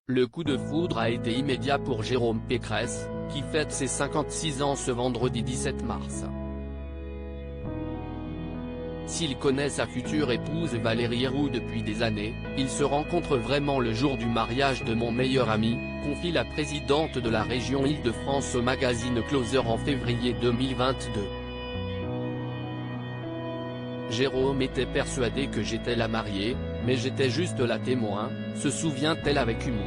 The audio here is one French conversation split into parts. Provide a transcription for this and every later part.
Le coup de foudre a été immédiat pour Jérôme Pécresse, qui fête ses 56 ans ce vendredi 17 mars. S'il connaît sa future épouse Valérie Héroux depuis des années, ils se rencontrent vraiment le jour du mariage de mon meilleur ami, confie la présidente de la région Île-de-France au magazine Closer en février 2022. Jérôme était persuadé que j'étais la mariée, mais j'étais juste la témoin, se souvient-elle avec humour.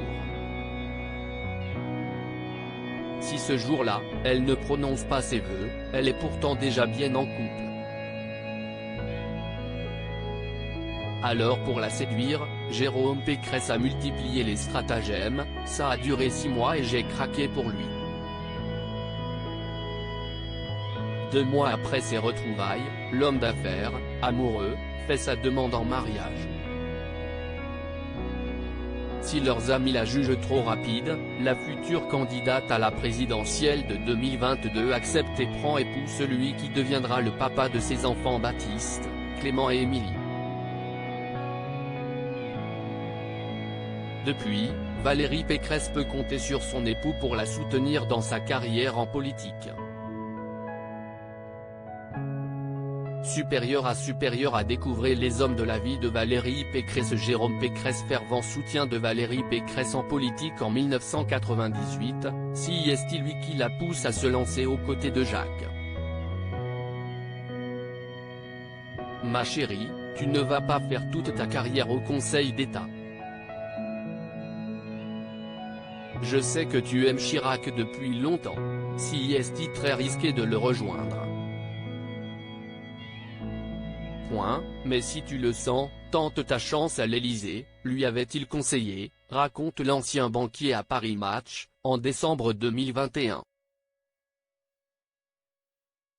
Si ce jour-là, elle ne prononce pas ses vœux, elle est pourtant déjà bien en couple. Alors pour la séduire, Jérôme Pécresse a multiplié les stratagèmes, ça a duré 6 mois et j'ai craqué pour lui. 2 mois après ses retrouvailles, l'homme d'affaires, amoureux, fait sa demande en mariage. Si leurs amis la jugent trop rapide, la future candidate à la présidentielle de 2022 accepte et prend époux celui qui deviendra le papa de ses enfants Baptiste, Clément et Émilie. Depuis, Valérie Pécresse peut compter sur son époux pour la soutenir dans sa carrière en politique. Supérieur à découvrir les hommes de la vie de Valérie Pécresse. Jérôme Pécresse, fervent soutien de Valérie Pécresse en politique en 1998, si est lui qui la pousse à se lancer aux côtés de Jacques. Ma chérie, tu ne vas pas faire toute ta carrière au Conseil d'État. Je sais que tu aimes Chirac depuis longtemps. Si est très risqué de le rejoindre. Mais si tu le sens, tente ta chance à l'Élysée, lui avait-il conseillé, raconte l'ancien banquier à Paris Match, en décembre 2021.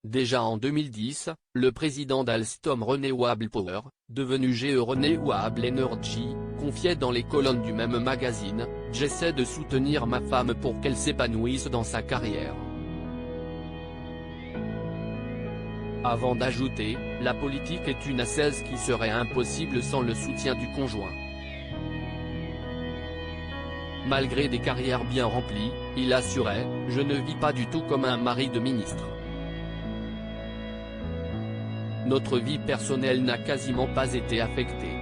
Déjà en 2010, le président d'Alstom Renewable Power, devenu GE Renewable Energy, confiait dans les colonnes du même magazine, « J'essaie de soutenir ma femme pour qu'elle s'épanouisse dans sa carrière ». Avant d'ajouter, la politique est une ascèse qui serait impossible sans le soutien du conjoint. Malgré des carrières bien remplies, il assurait, « Je ne vis pas du tout comme un mari de ministre. Notre vie personnelle n'a quasiment pas été affectée. »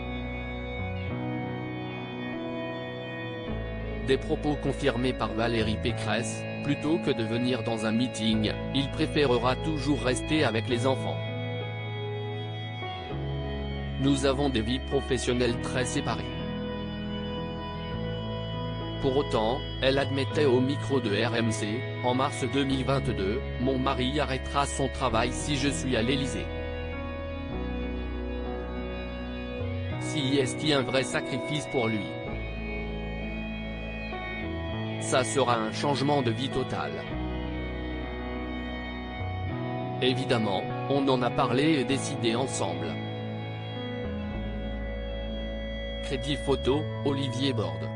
Des propos confirmés par Valérie Pécresse, plutôt que de venir dans un meeting, il préférera toujours rester avec les enfants. Nous avons des vies professionnelles très séparées. Pour autant, elle admettait au micro de RMC, en mars 2022, « Mon mari arrêtera son travail si je suis à l'Élysée. Si est un vrai sacrifice pour lui. Ça sera un changement de vie total. » Évidemment, on en a parlé et décidé ensemble. Crédit photo, Olivier Borde.